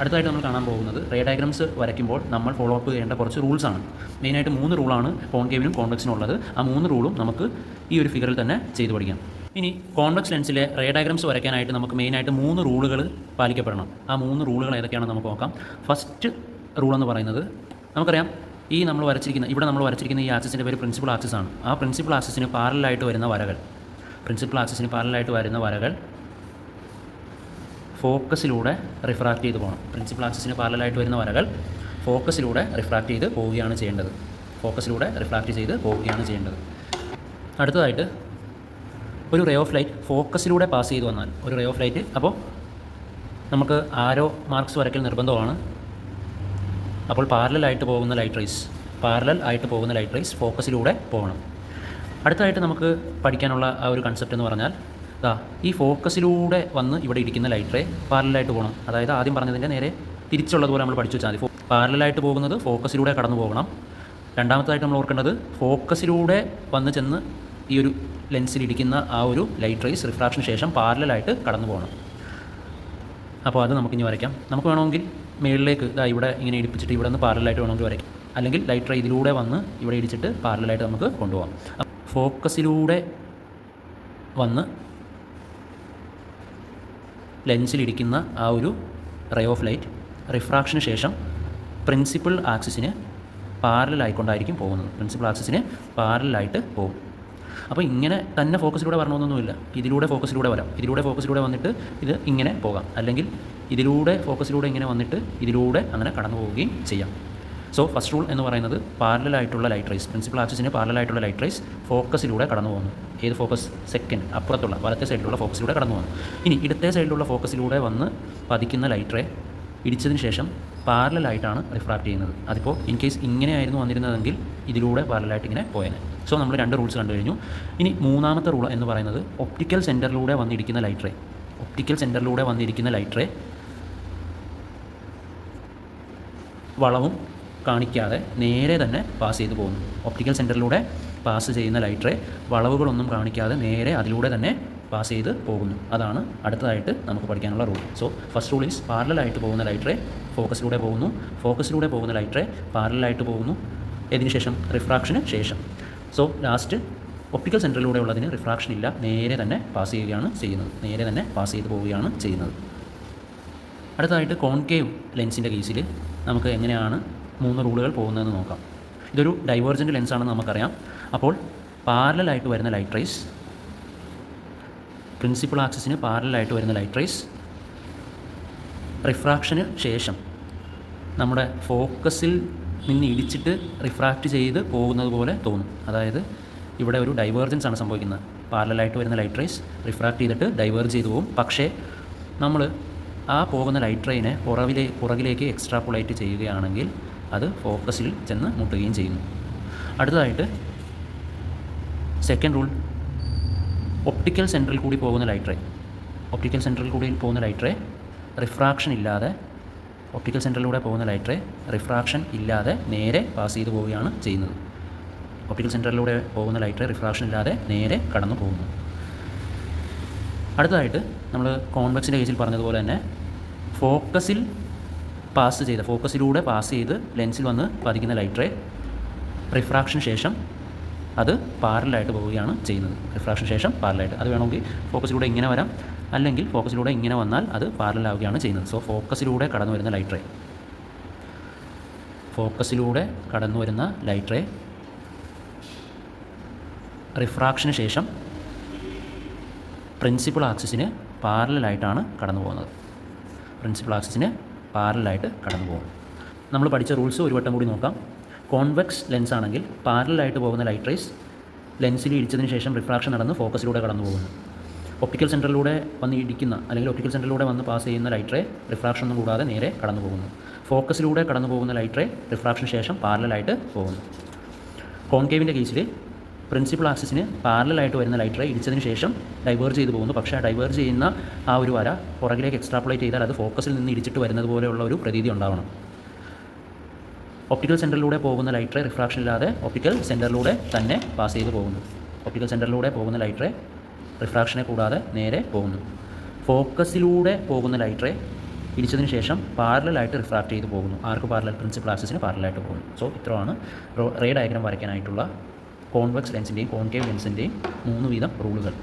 അടുത്തതായിട്ട് നമ്മൾ കാണാൻ പോകുന്നത് റേ ഡയഗ്രംസ് വരയ്ക്കുമ്പോൾ നമ്മൾ ഫോളോ അപ്പ് ചെയ്യേണ്ട കുറച്ച് റൂൾസാണ്. മെയിനായിട്ട് 3 റൂളാണ് കോൺകേവിനും കോൺവെക്സിനും ഉള്ളത്. ആ 3 റൂളും നമുക്ക് ഈ ഒരു ഫിഗറിൽ തന്നെ ചെയ്തു പഠിക്കാം. ഇനി കോൺവെക്സ് ലെൻസിലെ റേ ഡയഗ്രംസ് വരയ്ക്കാനായിട്ട് നമുക്ക് മെയിനായിട്ട് 3 റൂളുകൾ പാലിക്കപ്പെടണം. ആ 3 റൂളുകൾ ഏതൊക്കെയാണെന്ന് നമുക്ക് നോക്കാം. ഫസ്റ്റ് റൂൾ എന്ന് പറയുന്നത് നമുക്കറിയാം, നമ്മൾ വരച്ചിരിക്കുന്ന ഈ ആക്സിസിൻ്റെ പേര് പ്രിൻസിപ്പൽ ആക്സിസ് ആണ്. ആ പ്രിൻസിപ്പൽ ആക്സിസിന് പാരലായിട്ട് വരുന്ന വരകൾ ഫോക്കസിലൂടെ റിഫ്രാക്റ്റ് ചെയ്ത് പോകണം. പ്രിൻസിപ്പൽ ആക്സിസിന് പാരലായിട്ട് വരുന്ന വരകൾ ഫോക്കസിലൂടെ റിഫ്രാക്റ്റ് ചെയ്ത് പോവുകയാണ് ചെയ്യേണ്ടത്. അടുത്തതായിട്ട് ഒരു റേ ഓഫ് ലൈറ്റ് ഫോക്കസിലൂടെ പാസ് ചെയ്ത് വന്നാൽ അപ്പോൾ നമുക്ക് ആരോ മാർക്സ് വരയ്ക്കൽ നിർബന്ധമാണ്. അപ്പോൾ പാരലൽ ആയിട്ട് പോകുന്ന ലൈറ്റ് റേസ് ഫോക്കസിലൂടെ പോകണം. അടുത്തതായിട്ട് നമുക്ക് പഠിക്കാനുള്ള ആ ഒരു കൺസെപ്റ്റ് എന്ന് പറഞ്ഞാൽ ഈ ഫോക്കസിലൂടെ വന്ന് ഇവിടെ ഇരിക്കുന്ന ലൈറ്റ് റേ പാരലായിട്ട് പോകണം. അതായത് ആദ്യം പറഞ്ഞതിൻ്റെ നേരെ തിരിച്ചുള്ളതുപോലെ നമ്മൾ പഠിച്ചു വെച്ചാൽ മതി. പാരലായിട്ട് പോകുന്നത് ഫോക്കസിലൂടെ കടന്നു പോകണം. രണ്ടാമതായിട്ട് നമ്മൾ ഓർക്കേണ്ടത് ഫോക്കസിലൂടെ വന്ന് ചെന്ന് ഈ ഒരു ലെൻസിൽ ഇരിക്കുന്ന ആ ഒരു ലൈറ്റ് റേസ് റിഫ്രാക്ഷന് ശേഷം പാരലായിട്ട് കടന്നു പോകണം. അപ്പോൾ അത് നമുക്കിനി വരയ്ക്കാം. നമുക്ക് വേണമെങ്കിൽ മേളിലേക്ക് ഇവിടെ ഇങ്ങനെ ഇടിപ്പിച്ചിട്ട് ഇവിടെ നിന്ന് പാരലായിട്ട് വേണമെങ്കിൽ വരയ്ക്കാം. അല്ലെങ്കിൽ ലൈറ്റ് റേ ഇതിലൂടെ വന്ന് ഇവിടെ ഇടിച്ചിട്ട് പാരലായിട്ട് നമുക്ക് കൊണ്ടുപോകാം. ഫോക്കസിലൂടെ വന്ന് ലെൻസിലിരിക്കുന്ന ആ ഒരു റേ ഓഫ് ലൈറ്റ് റിഫ്രാക്ഷന് ശേഷം പ്രിൻസിപ്പൽ ആക്സിസിന് പാരലായിക്കൊണ്ടായിരിക്കും പോകുന്നത്. പാരലായിട്ട് പോകും. അപ്പോൾ ഇങ്ങനെ തന്നെ ഫോക്കസിലൂടെ വരണമെന്നൊന്നുമില്ല. ഇതിലൂടെ ഫോക്കസിലൂടെ വന്നിട്ട് ഇത് ഇങ്ങനെ പോകാം. അല്ലെങ്കിൽ ഇതിലൂടെ ഫോക്കസിലൂടെ ഇങ്ങനെ വന്നിട്ട് ഇതിലൂടെ അങ്ങനെ കടന്നു പോവുകയും ചെയ്യാം. സോ ഫസ്റ്റ് റൂൾ എന്ന് പറയുന്നത് പാരലായിട്ടുള്ള ലൈറ്റ് റേസ്, പ്രിൻസിപ്പൽ ആക്സിസിന് പാരലായിട്ടുള്ള ലൈറ്റ് റേസ് ഫോക്കസിലൂടെ കടന്നു പോകുന്നു. ഏത് ഫോക്കസ്? സെക്കൻഡ്, അപ്പുറത്തുള്ള വലത്തെ സൈഡിലുള്ള ഫോക്കസിലൂടെ കടന്നു പോകുന്നു. ഇനി ഇടത്തെ സൈഡിലുള്ള ഫോക്കസിലൂടെ വന്ന് പതിക്കുന്ന ലൈറ്റ് റേ ഇടിച്ചതിന് ശേഷം പാരലായിട്ടാണ് റിഫ്രാക്റ്റ് ചെയ്യുന്നത്. അതിപ്പോൾ ഇൻ കേസ് ഇങ്ങനെയായിരുന്നു വന്നിരുന്നതെങ്കിൽ ഇതിലൂടെ പാരലായിട്ട് ഇങ്ങനെ പോയേനെ. സോ നമ്മൾ 2 റൂൾസ് കണ്ടു കഴിഞ്ഞു. ഇനി മൂന്നാമത്തെ റൂൾ എന്ന് പറയുന്നത് ഒപ്റ്റിക്കൽ സെൻറ്ററിലൂടെ വന്നിരിക്കുന്ന ലൈറ്റ് റേ വളവും കാണിക്കാതെ നേരെ തന്നെ പാസ് ചെയ്ത് പോകുന്നു. ഒപ്റ്റിക്കൽ സെൻറ്ററിലൂടെ പാസ് ചെയ്യുന്ന ലൈറ്റ് റേ വളവുകളൊന്നും കാണിക്കാതെ നേരെ അതിലൂടെ തന്നെ പാസ് ചെയ്ത് പോകുന്നു. അതാണ് അടുത്തതായിട്ട് നമുക്ക് പഠിക്കാനുള്ള rule. So first rule is പാരലായിട്ട് പോകുന്ന ലൈറ്റ് റേ ഫോക്കസിലൂടെ പോകുന്ന ലൈറ്റ് റേ പാരലായിട്ട് പോകുന്നു. ഇതിന് ശേഷം റിഫ്രാക്ഷന് ശേഷം. സോ ലാസ്റ്റ് ഒപ്റ്റിക്കൽ സെൻറ്ററിലൂടെ ഉള്ളതിന് റിഫ്രാക്ഷൻ ഇല്ല, നേരെ തന്നെ പാസ് ചെയ്ത് പോവുകയാണ് ചെയ്യുന്നത്. അടുത്തതായിട്ട് കോൺകേവ് ലെൻസിൻ്റെ കേസിൽ നമുക്ക് എങ്ങനെയാണ് 3 റൂളുകൾ പോകുന്നതെന്ന് നോക്കാം. ഇതൊരു ഡൈവേർജൻറ്റ് ലെൻസാണെന്ന് നമുക്കറിയാം. അപ്പോൾ പാരലായിട്ട് വരുന്ന ലൈറ്റ് റേസ്, പ്രിൻസിപ്പൽ ആക്സിസിന് പാരലായിട്ട് വരുന്ന ലൈറ്റ് റേസ് റിഫ്രാക്ഷന് ശേഷം നമ്മുടെ ഫോക്കസിൽ നിന്ന് ഇടിച്ചിട്ട് റിഫ്രാക്റ്റ് ചെയ്ത് പോകുന്നത് പോലെ തോന്നും. അതായത് ഇവിടെ ഒരു ഡൈവേർജൻസ് ആണ് സംഭവിക്കുന്നത്. പാരലായിട്ട് വരുന്ന ലൈറ്റ് റേസ് റിഫ്രാക്റ്റ് ചെയ്തിട്ട് ഡൈവേർജ് ചെയ്ത് പോകും. പക്ഷേ നമ്മൾ ആ പോകുന്ന ലൈറ്റ് റേനെ പുറകിലേക്ക് എക്സ്ട്രാപൊളേറ്റ് ചെയ്യുകയാണെങ്കിൽ അത് ഫോക്കസിൽ ചെന്ന് മുട്ടുകയും ചെയ്യുന്നു. അടുത്തതായിട്ട് സെക്കൻഡ് റൂൾ, ഒപ്റ്റിക്കൽ സെൻറ്ററിൽ കൂടി പോകുന്ന ലൈറ്റ് റേ റിഫ്രാക്ഷൻ ഇല്ലാതെ നേരെ പാസ് ചെയ്ത് പോവുകയാണ് ചെയ്യുന്നത്. കടന്നു പോകുന്നു. അടുത്തതായിട്ട് നമ്മൾ കോൺവെക്സിൻ്റെ കേസിൽ പറഞ്ഞതുപോലെ തന്നെ ഫോക്കസിലൂടെ പാസ് ചെയ്ത് ലെൻസിൽ വന്ന് പതിക്കുന്ന ലൈറ്റ് റേ റിഫ്രാക്ഷന് ശേഷം അത് പാരലായിട്ട് പോവുകയാണ് ചെയ്യുന്നത്. അത് വേണമെങ്കിൽ ഫോക്കസിലൂടെ ഇങ്ങനെ വരാം, അല്ലെങ്കിൽ ഫോക്കസിലൂടെ ഇങ്ങനെ വന്നാൽ അത് പാരലാവുകയാണ് ചെയ്യുന്നത്. സോ ഫോക്കസിലൂടെ കടന്നു വരുന്ന ലൈറ്റ് റേ റിഫ്രാക്ഷന് ശേഷം പ്രിൻസിപ്പൽ ആക്സിസിന് പാരലായിട്ടാണ് കടന്നു പോകുന്നത്. നമ്മൾ പഠിച്ച റൂൾസ് ഒരു വട്ടം കൂടി നോക്കാം. കോൺവെക്സ് ലെൻസ് ആണെങ്കിൽ പാരലായിട്ട് പോകുന്ന ലൈറ്റ് റേസ് ലെൻസിൽ ഇടിച്ചതിന് ശേഷം റിഫ്രാക്ഷൻ നടന്ന് ഫോക്കസിലൂടെ കടന്നു പോകുന്നു. ഒപ്റ്റിക്കൽ സെൻറ്ററിലൂടെ വന്ന് ഇടിക്കുന്ന അല്ലെങ്കിൽ ഒപ്റ്റിക്കൽ സെൻറ്ററിലൂടെ വന്ന് പാസ് ചെയ്യുന്ന ലൈറ്റ് റേ റിഫ്രാക്ഷൻ ഒന്നും കൂടാതെ നേരെ കടന്നു പോകുന്നു. ഫോക്കസിലൂടെ കടന്നു പോകുന്ന ലൈറ്റ് റേ റിഫ്രാക്ഷന് ശേഷം പാരലായിട്ട് പോകുന്നു. കോൺകേവിൻ്റെ കേസിൽ പ്രിൻസിപ്പൽ ആക്സിസിന് പാരലായിട്ട് വരുന്ന ലൈറ്റ് റേ ഇടിച്ചതിന് ശേഷം ഡൈവേർജ് ചെയ്ത് പോകുന്നു. പക്ഷേ ആ ഡൈവേർജ് ചെയ്യുന്ന ആ ഒരു വര പുറകിലേക്ക് എക്സ്ട്രാപൊളേറ്റ് ചെയ്താൽ അത് ഫോക്കസിൽ നിന്ന് ഇടിച്ചിട്ട് വരുന്നത് പോലെയുള്ള ഒരു പ്രതീതി ഉണ്ടാവണം. ഒപ്റ്റിക്കൽ സെൻറ്ററിലൂടെ പോകുന്ന ലൈറ്റ് റേ റിഫ്രാക്ഷൻ ഇല്ലാതെ ഒപ്റ്റിക്കൽ സെൻറ്ററിലൂടെ തന്നെ പാസ് ചെയ്ത് പോകുന്നു. ലൈറ്റ് റേ റിഫ്രാക്ഷനെ കൂടാതെ നേരെ പോകുന്നു. ഫോക്കസിലൂടെ പോകുന്ന ലൈറ്റ് റേ ഇടിച്ചതിന് ശേഷം പാരലായിട്ട് റിഫ്രാക്റ്റ് ചെയ്ത് പോകുന്നു. ആർക്ക് പാരലൽ? പ്രിൻസിപ്പൽ ആക്സിസിന് പാരലായിട്ട് പോകുന്നു. സോ ഇത്രയാണ് റേ ഡയഗ്രാം വരയ്ക്കാനായിട്ടുള്ള കോൺവെക്സ് ലെൻസിൻ്റെയും കോൺകേവ് ലെൻസിൻ്റെയും 3 വീതം റൂളുകൾ.